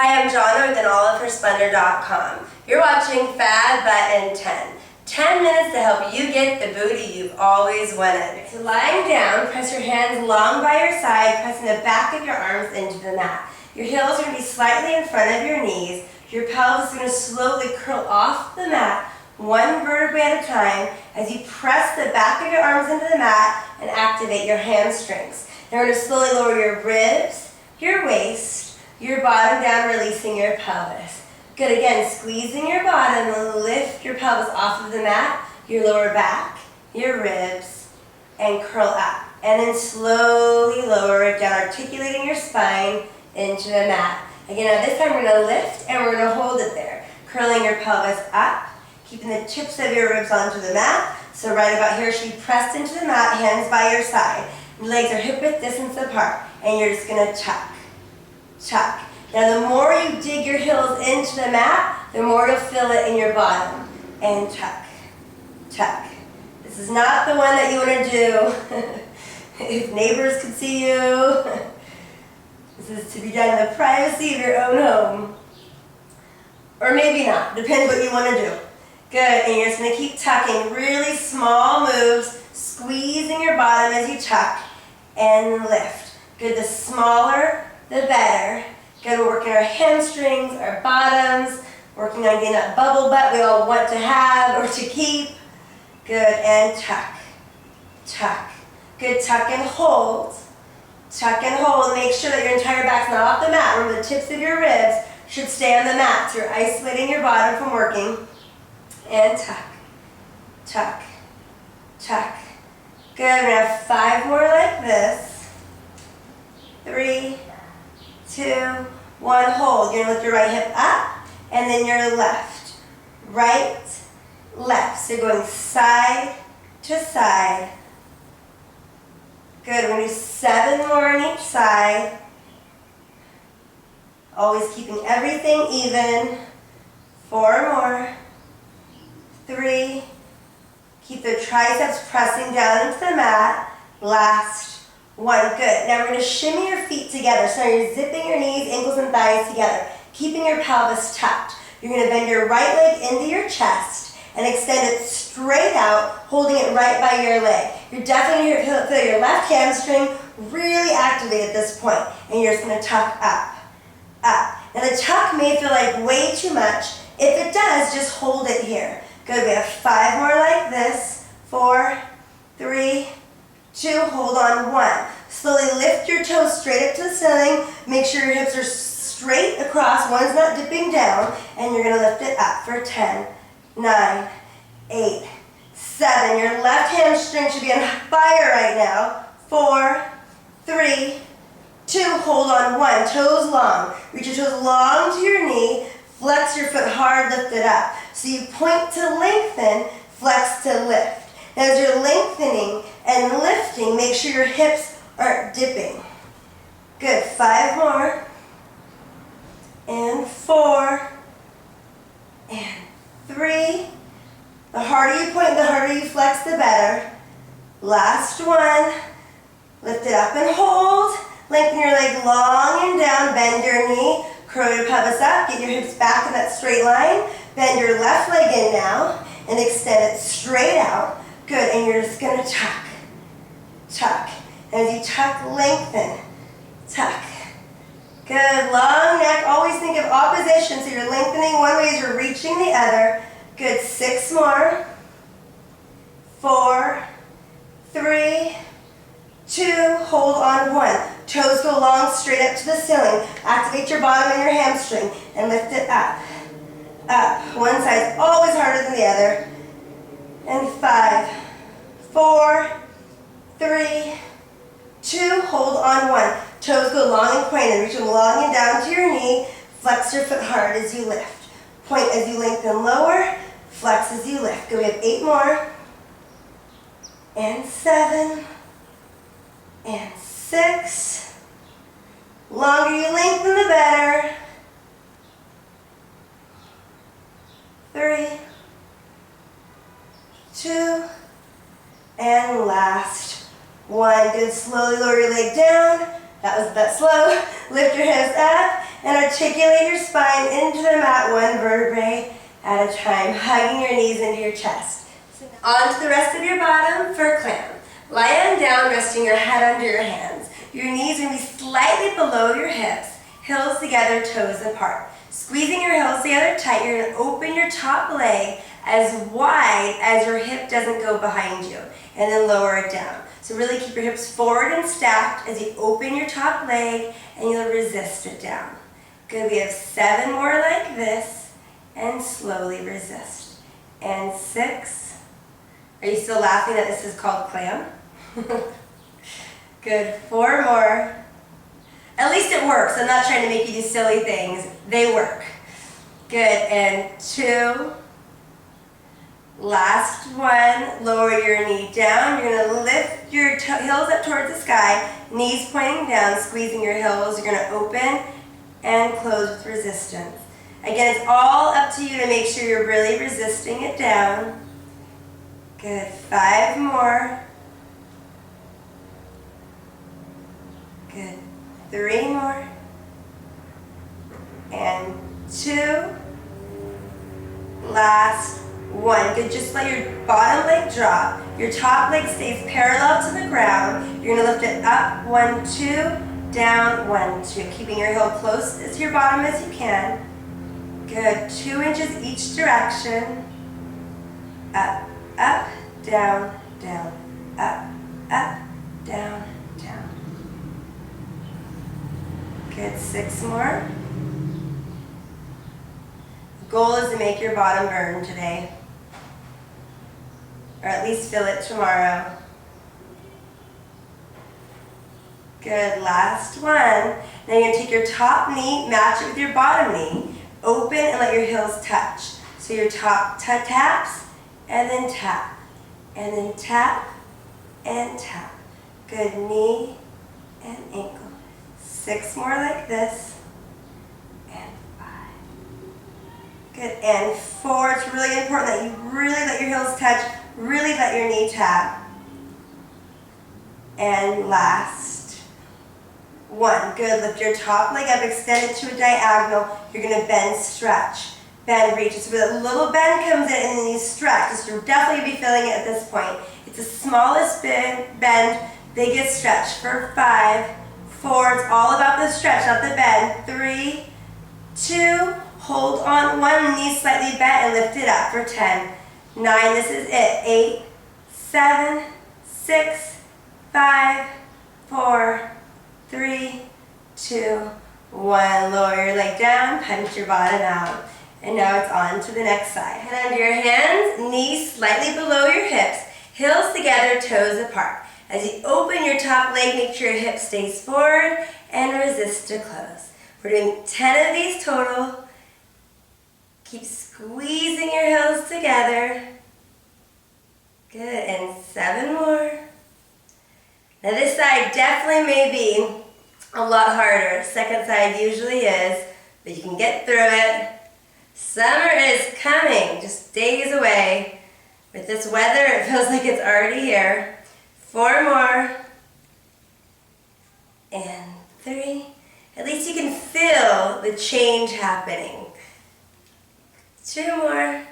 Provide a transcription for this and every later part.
Hi, I'm Jonna with AllOfHerSplendor.com. You're watching Fab Butt in 10. 10 minutes to help you get the booty you've always wanted. So lying down, press your hands long by your side, pressing the back of your arms into the mat. Your heels are going to be slightly in front of your knees. Your pelvis is going to slowly curl off the mat, one vertebrae at a time, as you press the back of your arms into the mat and activate your hamstrings. Now we're going to slowly lower your ribs, your waist, your bottom down, releasing your pelvis. Good, again, squeezing your bottom and lift your pelvis off of the mat, your lower back, your ribs, and curl up. And then slowly lower it down, articulating your spine into the mat. Again, now this time we're going to lift and we're going to hold it there. Curling your pelvis up, keeping the tips of your ribs onto the mat. So right about here should be pressed into the mat, hands by your side. Legs are hip-width distance apart. And you're just going to tuck. Tuck. Now the more you dig your heels into the mat, the more you'll feel it in your bottom. And tuck. Tuck. This is not the one that you want to do if neighbors could see you. This is to be done in the privacy of your own home. Or maybe not. Depends what you want to do. Good. And you're just going to keep tucking. Really small moves. Squeezing your bottom as you tuck and lift. Good. The smaller, the better. Good, we're working our hamstrings, our bottoms, working on getting that bubble butt we all want to have or to keep. Good, and tuck, tuck. Good, tuck and hold. Tuck and hold. Make sure that your entire back's not off the mat. Remember, the tips of your ribs should stay on the mat, so you're isolating your bottom from working. And tuck, tuck, tuck. Good, we're going to have 5 more like this. 3, 2, 1, hold. You're going to lift your right hip up, and then your left. Right, left. So you're going side to side. Good. We're going to do 7 more on each side. Always keeping everything even. 4 more. 3. Keep the triceps pressing down into the mat. Last 1, good. Now we're going to shimmy your feet together. So you're zipping your knees, ankles, and thighs together, keeping your pelvis tucked. You're going to bend your right leg into your chest and extend it straight out, holding it right by your leg. You're definitely going to feel your left hamstring really activate at this point, and you're just going to tuck up, up. Now the tuck may feel like way too much. If it does, just hold it here. Good. We have 5 more like this. 4, 3, 2, hold on, 1. Slowly lift your toes straight up to the ceiling. Make sure your hips are straight across. One's not dipping down. And you're going to lift it up for 10, 9, 8, 7. Your left hamstring should be on fire right now. 4, 3, 2, hold on, 1. Toes long. Reach your toes long to your knee. Flex your foot hard, lift it up. So you point to lengthen, flex to lift. Now as you're lengthening and lifting, make sure your hips aren't dipping. Good, 5 more. And 4. And 3. The harder you point, the harder you flex, the better. Last 1. Lift it up and hold. Lengthen your leg long and down, bend your knee. Curl your pelvis up, get your hips back in that straight line. Bend your left leg in now and extend it straight out. Good, and you're just going to tuck, tuck. And as you tuck, lengthen, tuck. Good, long neck. Always think of opposition, so you're lengthening one way as you're reaching the other. Good, 6 more. 4, 3, 2, hold on, 1. Toes go long, straight up to the ceiling. Activate your bottom and your hamstring, and lift it up, up. One side's always harder than the other. And 5, 4, 3, 2, hold on, 1. Toes go long and pointed, reaching long and down to your knee. Flex your foot hard as you lift. Point as you lengthen lower, flex as you lift. Good, we have 8 more. And 7. And 6. Longer you lengthen, the better. 3, 2, and last 1. Good. Slowly lower your leg down. That was a bit slow. Lift your hips up And articulate your spine into the mat, one vertebrae at a time, hugging your knees into your chest. On to the rest of your bottom for clam. Lie on down, resting your head under your hands. Your knees are going to be slightly below your hips, heels together, toes apart. Squeezing your heels together tight, you're going to open your top leg as wide as your hip doesn't go behind you, and then lower it down. So really keep your hips forward and stacked as you open your top leg, and you'll resist it down. Good, we have 7 more like this, and slowly resist. And 6. Are you still laughing that this is called clam? Good, 4 more. At least it works. I'm not trying to make you do silly things. They work. Good, and 2. Last one, lower your knee down. You're going to lift your heels up towards the sky, knees pointing down, squeezing your heels. You're going to open and close with resistance. Again, it's all up to you to make sure you're really resisting it down. Good, 5 more. Good, 3 more. And 2. Last 1. Good, just let your bottom leg drop. Your top leg stays parallel to the ground. You're going to lift it up, 1, 2, down, 1, 2. Keeping your heel close to your bottom as you can. Good, 2 inches each direction. Up, up, down, down, up, up, down, down. Good, 6 more. The goal is to make your bottom burn today, or at least feel it tomorrow. Good, last one. Now you're going to take your top knee, match it with your bottom knee, open and let your heels touch. So your top taps, and then tap, and then tap, and tap. Good, knee and ankle. 6 more like this, and 5. Good, and 4. It's really important that you really let your heels touch, really let your knee tap. And last 1. Good, lift your top leg up, extend it to a diagonal. You're going to bend, stretch. Bend, reach. So that little bend comes in and then you stretch. So you'll definitely be feeling it at this point. It's the smallest bend, biggest stretch for 5, 4. It's all about the stretch, not the bend. 3, 2, hold on 1, knee slightly bent and lift it up for 10. 9, this is it. 8, 7, 6, 5, 4, 3, 2, 1. Lower your leg down, punch your bottom out. And now it's on to the next side. Head under your hands, knees slightly below your hips, heels together, toes apart. As you open your top leg, make sure your hip stays forward and resist to close. We're doing 10 of these total. Keep squeezing your heels together. Good, and 7 more. Now this side definitely may be a lot harder. Second side usually is, but you can get through it. Summer is coming, just days away. With this weather, it feels like it's already here. 4 more. And 3. At least you can feel the change happening. 2 more.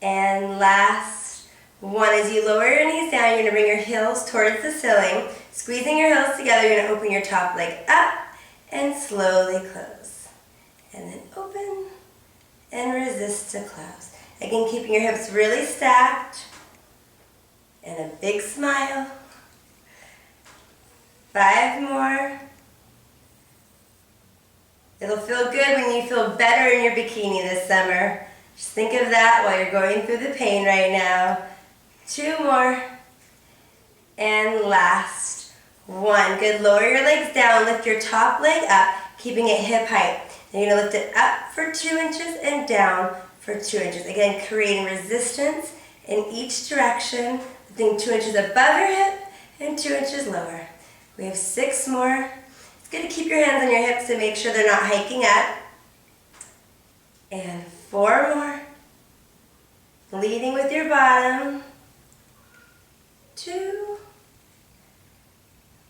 And last 1. As you lower your knees down, you're going to bring your heels towards the ceiling. Squeezing your heels together, you're going to open your top leg up and slowly close. And then open and resist to close. Again, keeping your hips really stacked and a big smile. 5 more. It'll feel good when you feel better in your bikini this summer. Just think of that while you're going through the pain right now. 2 more. And last 1. Good, lower your legs down, lift your top leg up, keeping it hip height. Then you're going to lift it up for 2 inches and down for 2 inches. Again, creating resistance in each direction, lifting 2 inches above your hip and 2 inches lower. We have 6 more. It's good to keep your hands on your hips to make sure they're not hiking up. And 4 more. Leading with your bottom. 2.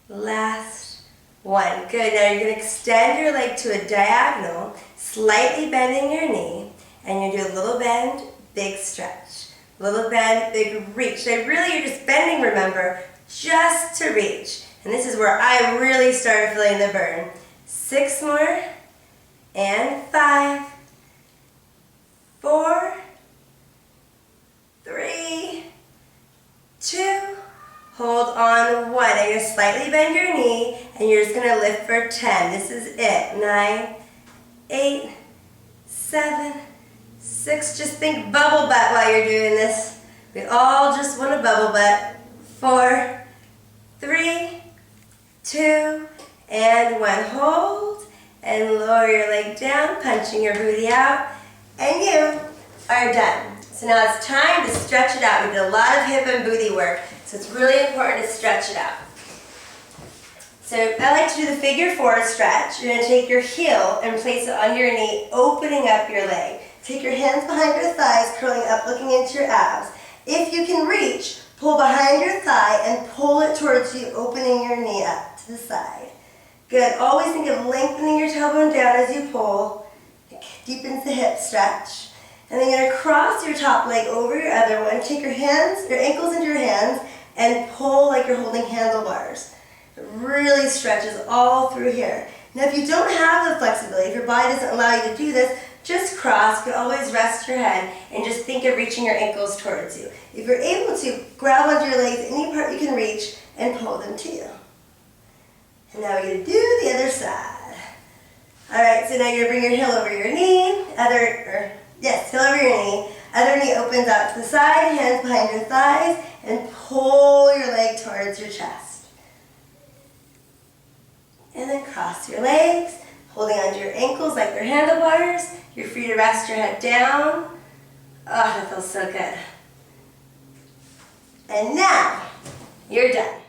Last 1. Good. Now you're going to extend your leg to a diagonal, slightly bending your knee, and you're going to do a little bend, big stretch. Little bend, big reach. So really you're just bending, remember, just to reach. And this is where I really started feeling the burn. 6 more, and 5, 4, 3, 2, hold on 1. And you're going to slightly bend your knee, and you're just going to lift for 10. This is it. 9, 8, 7, 6. Just think bubble butt while you're doing this. We all just want a bubble butt. 4, 3, 2, and 1. Hold, and lower your leg down, punching your booty out, and you are done. So now it's time to stretch it out. We did a lot of hip and booty work, so it's really important to stretch it out. So I like to do the figure 4 stretch. You're going to take your heel and place it on your knee, opening up your leg. Take your hands behind your thighs, curling up, looking into your abs. If you can reach, pull behind your thigh and pull it towards you, opening your knee up to the side. Good. Always think of lengthening your tailbone down as you pull. It deepens the hip stretch. And then you're going to cross your top leg over your other one. Take your hands, your ankles into your hands, and pull like you're holding handlebars. It really stretches all through here. Now if you don't have the flexibility, if your body doesn't allow you to do this, just cross. You can always rest your head and just think of reaching your ankles towards you. If you're able to, grab onto your legs, any part you can reach, and pull them to you. And now we're going to do the other side. Alright, so now you're going to bring your heel over your knee, heel over your knee, other knee opens out to the side, hands behind your thighs, and pull your leg towards your chest. And then cross your legs, holding onto your ankles like they're handlebars. You're free to rest your head down. Oh, that feels so good. And now, you're done.